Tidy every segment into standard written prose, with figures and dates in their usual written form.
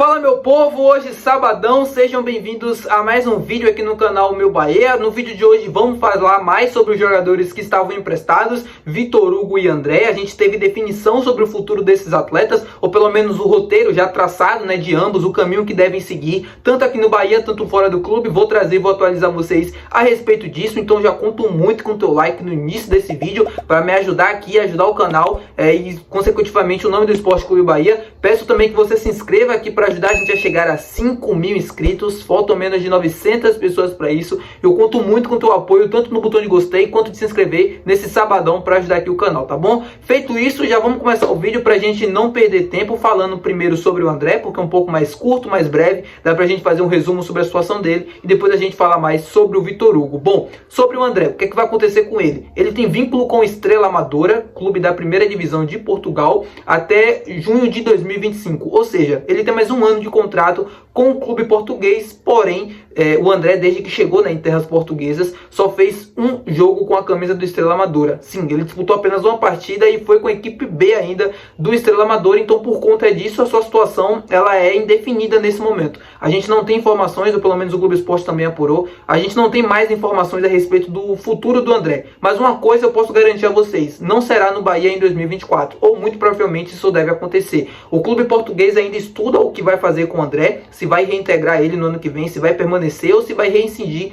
Fala meu povo, hoje sabadão, sejam bem-vindos a mais um vídeo aqui no canal Meu Bahia. No vídeo de hoje vamos falar mais sobre os jogadores que estavam emprestados, Vitor Hugo e André. A gente teve definição sobre o futuro desses atletas, ou pelo menos o roteiro já traçado, né, de ambos, o caminho que devem seguir, tanto aqui no Bahia, tanto fora do clube. Vou atualizar vocês a respeito disso, então já conto muito com o teu like no início desse vídeo, para me ajudar aqui, ajudar o canal e consecutivamente o nome do Esporte Clube Bahia. Peço também que você se inscreva aqui para ajudar a gente a chegar a 5.000 inscritos, faltam menos de 900 pessoas para isso. Eu conto muito com o teu apoio, tanto no botão de gostei, quanto de se inscrever nesse sabadão para ajudar aqui o canal, tá bom? Feito isso, já vamos começar o vídeo para a gente não perder tempo, falando primeiro sobre o André, porque é um pouco mais curto, mais breve, dá pra gente fazer um resumo sobre a situação dele, e depois a gente fala mais sobre o Vitor Hugo. Bom, sobre o André, o que é que vai acontecer com ele? Ele tem vínculo com Estrela Amadora, clube da primeira divisão de Portugal, até junho de 2025, ou seja, ele tem mais um ano de contrato com o clube português. Porém, o André, desde que chegou, em terras portuguesas, só fez um jogo com a camisa do Estrela Amadora. Sim, ele disputou apenas uma partida e foi com a equipe B ainda do Estrela Amadora. Então, por conta disso, a sua situação ela é indefinida nesse momento. A gente não tem informações, ou pelo menos o Globo Esporte também apurou, a gente não tem mais informações a respeito do futuro do André. Mas uma coisa eu posso garantir a vocês, não será no Bahia em 2024, ou muito provavelmente isso deve acontecer. O clube português ainda estuda o que vai fazer com o André, se vai reintegrar ele no ano que vem, se vai permanecer ou se vai rescindir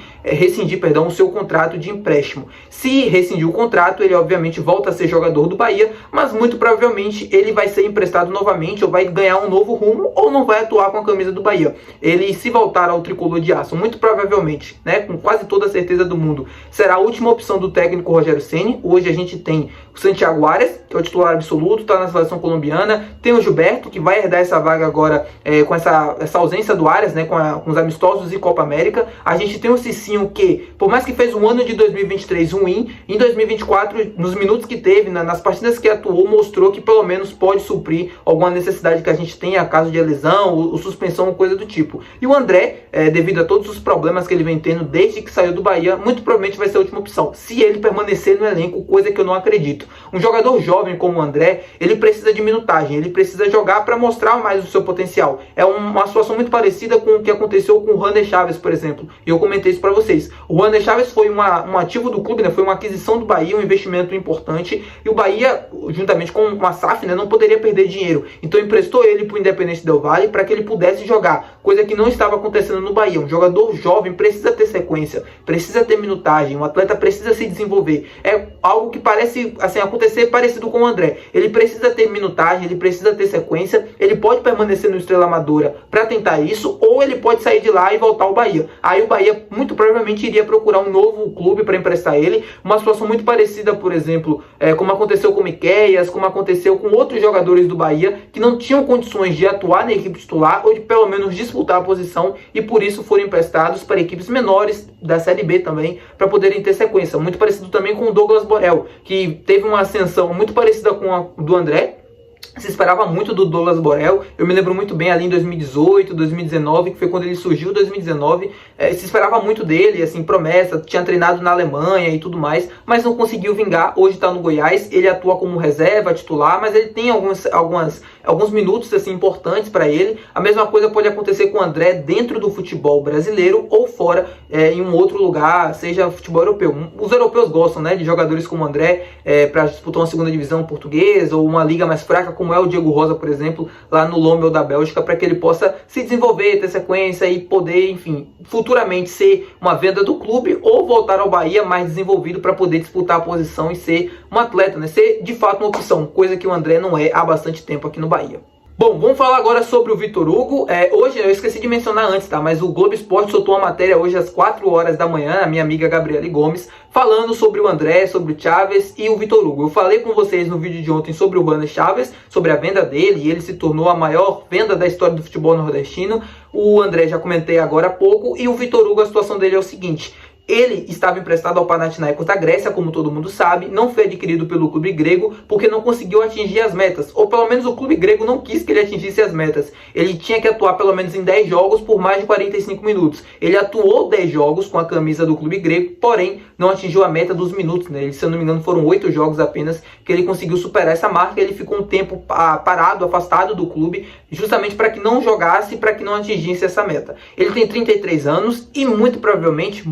o seu contrato de empréstimo. Se rescindir o contrato, ele obviamente volta a ser jogador do Bahia, mas muito provavelmente ele vai ser emprestado novamente, ou vai ganhar um novo rumo, ou não vai atuar com a camisa do Bahia. Ele, se voltar ao tricolor de aço, muito provavelmente, com quase toda a certeza do mundo, será a última opção do técnico Rogério Ceni. Hoje a gente tem o Santiago Arias, que é o titular absoluto, está na seleção colombiana, tem o Gilberto, que vai herdar essa vaga agora com essa ausência do Arias, com os amistosos e Copa América. A gente tem o Cicinho, que por mais que fez um ano de 2023 ruim, em 2024, nos minutos que teve, nas partidas que atuou, mostrou que pelo menos pode suprir alguma necessidade que a gente tenha, caso de lesão ou suspensão ou coisa do tipo. E o André, devido a todos os problemas que ele vem tendo desde que saiu do Bahia, muito provavelmente vai ser a última opção, se ele permanecer no elenco, coisa que eu não acredito. Um jogador jovem como o André, ele precisa de minutagem, ele precisa jogar para mostrar mais o seu potencial. É uma situação muito parecida com o que aconteceu com o Rander Chaves, por exemplo, e eu comentei isso para vocês. O Rander Chaves foi um ativo do clube, foi uma aquisição do Bahia, um investimento importante, e o Bahia, juntamente com a SAF, não poderia perder dinheiro, então emprestou ele para o Independente Del Valle para que ele pudesse jogar, coisa que não estava acontecendo no Bahia. Um jogador jovem precisa ter sequência, precisa ter minutagem, um atleta precisa se desenvolver. É algo que parece acontecer parecido com o André. Ele precisa ter minutagem, ele precisa ter sequência, ele pode permanecer no Estrela Amadora para tentar isso, ou ele pode sair de lá e voltar ao Bahia. Aí o Bahia muito provavelmente iria procurar um novo clube para emprestar ele. Uma situação muito parecida, por exemplo, como aconteceu com o Miqueias, como aconteceu com outros jogadores do Bahia que não tinham condições de atuar na equipe titular, ou de pelo menos disputar a posição, e por isso foram emprestados para equipes menores da Série B também, para poderem ter sequência. Muito parecido também com o Douglas Borel, que teve uma ascensão muito parecida com a do André. Se esperava muito do Douglas Borel, eu me lembro muito bem ali em 2018, 2019, que foi quando ele surgiu, 2019, se esperava muito dele, promessa, tinha treinado na Alemanha e tudo mais, mas não conseguiu vingar. Hoje está no Goiás, ele atua como reserva, titular, mas ele tem alguns minutos importantes para ele. A mesma coisa pode acontecer com o André dentro do futebol brasileiro ou fora, em um outro lugar, seja futebol europeu. Os europeus gostam, de jogadores como o André para disputar uma segunda divisão portuguesa ou uma liga mais fraca, como é o Diego Rosa, por exemplo, lá no Lommel da Bélgica, para que ele possa se desenvolver, ter sequência e poder, enfim, futuramente ser uma venda do clube ou voltar ao Bahia mais desenvolvido para poder disputar a posição e ser um atleta, ser de fato uma opção, coisa que o André não é há bastante tempo aqui no Bahia. Bom, vamos falar agora sobre o Vitor Hugo. Hoje, eu esqueci de mencionar antes, mas o Globo Esporte soltou uma matéria hoje às 4 horas da manhã, a minha amiga Gabriele Gomes, falando sobre o André, sobre o Chaves e o Vitor Hugo. Eu falei com vocês no vídeo de ontem sobre o Rander Chaves, sobre a venda dele, e ele se tornou a maior venda da história do futebol nordestino. O André já comentei agora há pouco, e o Vitor Hugo, a situação dele é o seguinte: Ele estava emprestado ao Panathinaikos da Grécia, como todo mundo sabe, não foi adquirido pelo clube grego porque não conseguiu atingir as metas, ou pelo menos o clube grego não quis que ele atingisse as metas. Ele tinha que atuar pelo menos em 10 jogos por mais de 45 minutos. Ele atuou 10 jogos com a camisa do clube grego, porém não atingiu a meta dos minutos, né? Se eu não me engano foram 8 jogos apenas que ele conseguiu superar essa marca. Ele ficou um tempo parado, afastado do clube, justamente para que não jogasse, para que não atingisse essa meta. Ele tem 33 anos e muito provavelmente,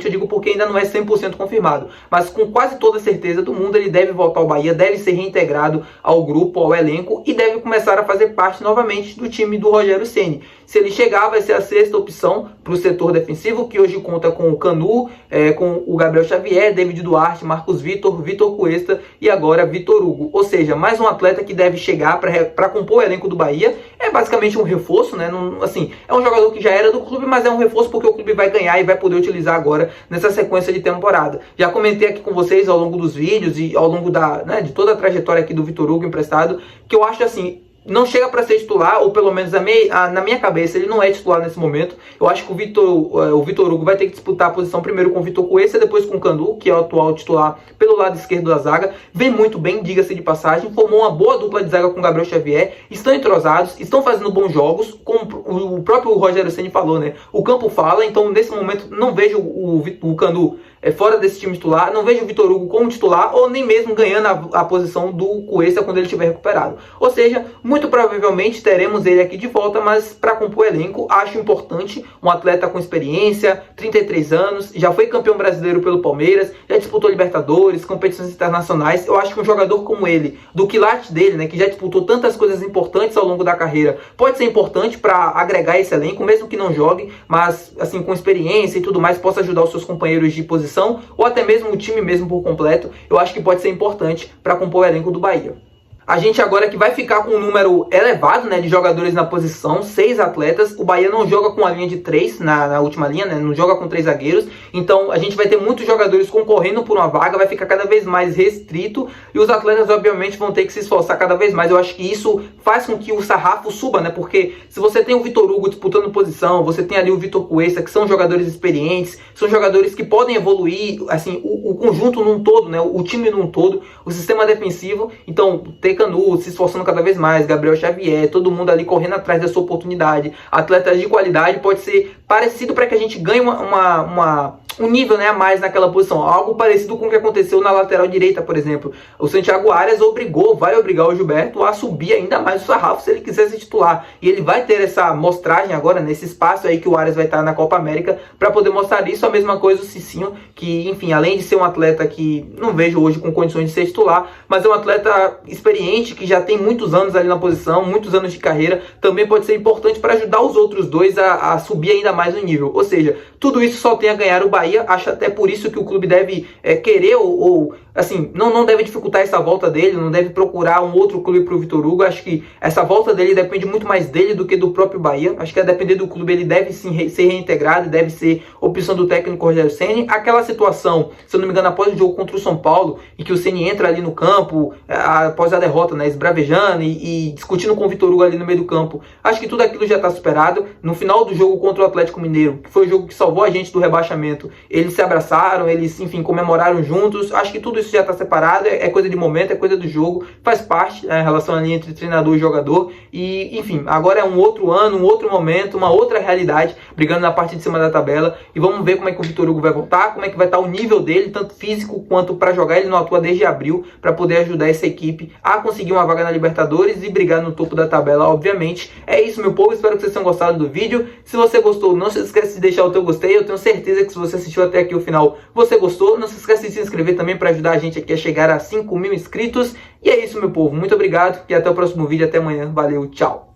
eu digo porque ainda não é 100% confirmado, mas com quase toda a certeza do mundo ele deve voltar ao Bahia, deve ser reintegrado ao grupo, ao elenco e deve começar a fazer parte novamente do time do Rogério Ceni. Se ele chegar, vai ser a sexta opção para o setor defensivo, que hoje conta com o Canu, com o Gabriel Xavier, David Duarte, Marcos Vitor, Vitor Cuesta e agora Vitor Hugo. Ou seja, mais um atleta que deve chegar para compor o elenco do Bahia. É basicamente um reforço, né? Assim, é um jogador que já era do clube, mas é um reforço porque o clube vai ganhar e vai poder utilizar agora nessa sequência de temporada. Já comentei aqui com vocês ao longo dos vídeos e ao longo de toda a trajetória aqui do Vitor Hugo emprestado, que eu acho assim, não chega para ser titular, ou pelo menos na minha cabeça ele não é titular nesse momento. Eu acho que o Vitor Hugo vai ter que disputar a posição primeiro com o Vitor Cuesta, depois com o Canu, que é o atual titular pelo lado esquerdo da zaga. Vem muito bem, diga-se de passagem, formou uma boa dupla de zaga com o Gabriel Xavier, estão entrosados, estão fazendo bons jogos, como o próprio Rogério Ceni falou, né? O campo fala, então nesse momento não vejo o Canu fora desse time titular, não vejo o Vitor Hugo como titular, ou nem mesmo ganhando a posição do Cuesta quando ele estiver recuperado. Ou seja, muito provavelmente teremos ele aqui de volta, mas para compor o elenco, acho importante um atleta com experiência, 33 anos, já foi campeão brasileiro pelo Palmeiras, já disputou Libertadores, competições internacionais. Eu acho que um jogador como ele, do quilate dele, né, que já disputou tantas coisas importantes ao longo da carreira, pode ser importante para agregar esse elenco, mesmo que não jogue, mas assim, com experiência e tudo mais, possa ajudar os seus companheiros de posição, ou até mesmo o time mesmo por completo. Eu acho que pode ser importante para compor o elenco do Bahia. A gente agora que vai ficar com um número elevado, né, de jogadores na posição, 6 atletas. O Bahia não joga com a linha de 3 na última linha, né, não joga com 3 zagueiros. Então a gente vai ter muitos jogadores concorrendo por uma vaga, vai ficar cada vez mais restrito e os atletas obviamente vão ter que se esforçar cada vez mais. Eu acho que isso faz com que o sarrafo suba, né, porque se você tem o Vitor Hugo disputando posição, você tem ali o Vitor Cuesta, que são jogadores experientes, são jogadores que podem evoluir, assim, o conjunto num todo, né, o time num todo, o sistema defensivo. Então Canu se esforçando cada vez mais, Gabriel Xavier, todo mundo ali correndo atrás dessa oportunidade, atletas de qualidade, pode ser parecido para que a gente ganhe um nível, né, a mais naquela posição, algo parecido com o que aconteceu na lateral direita, por exemplo. O Santiago Arias vai obrigar o Gilberto a subir ainda mais o sarrafo se ele quiser se titular, e ele vai ter essa mostragem agora, nesse espaço aí que o Arias vai estar na Copa América, para poder mostrar isso. A mesma coisa o Cicinho, que enfim, além de ser um atleta que não vejo hoje com condições de ser titular, mas é um atleta experiente, que já tem muitos anos ali na posição, muitos anos de carreira, também pode ser importante para ajudar os outros dois a subir ainda mais o nível. Ou seja, tudo isso só tem a ganhar o Bahia. Acho até por isso que o clube deve querer ou assim, não deve dificultar essa volta dele, não deve procurar um outro clube para o Vitor Hugo. Acho que essa volta dele depende muito mais dele do que do próprio Bahia. Acho que a depender do clube ele deve sim ser reintegrado, deve ser opção do técnico Rogério Ceni. Aquela situação, se eu não me engano, após o jogo contra o São Paulo, em que o Ceni entra ali no campo, após a derrota, né, esbravejando e discutindo com o Vitor Hugo ali no meio do campo, acho que tudo aquilo já está superado. No final do jogo contra o Atlético Mineiro, que foi o jogo que salvou a gente do rebaixamento, eles se abraçaram, eles, enfim, comemoraram juntos. Acho que tudo isso já está separado, é coisa de momento, é coisa do jogo, faz parte, né, a relação ali entre treinador e jogador. E, enfim, agora é um outro ano, um outro momento, uma outra realidade, brigando na parte de cima da tabela. E vamos ver como é que o Vitor Hugo vai voltar, como é que vai estar o nível dele, tanto físico quanto para jogar. Ele não atua desde abril, para poder ajudar essa equipe a conseguir uma vaga na Libertadores e brigar no topo da tabela, obviamente. É isso, meu povo, espero que vocês tenham gostado do vídeo. Se você gostou, não se esqueça de deixar o teu gostei. Eu tenho certeza que se você assistiu até aqui o final, você gostou. Não se esqueça de se inscrever também para ajudar a gente aqui a chegar a 5.000 inscritos. E é isso, meu povo, muito obrigado e até o próximo vídeo. Até amanhã, valeu, tchau!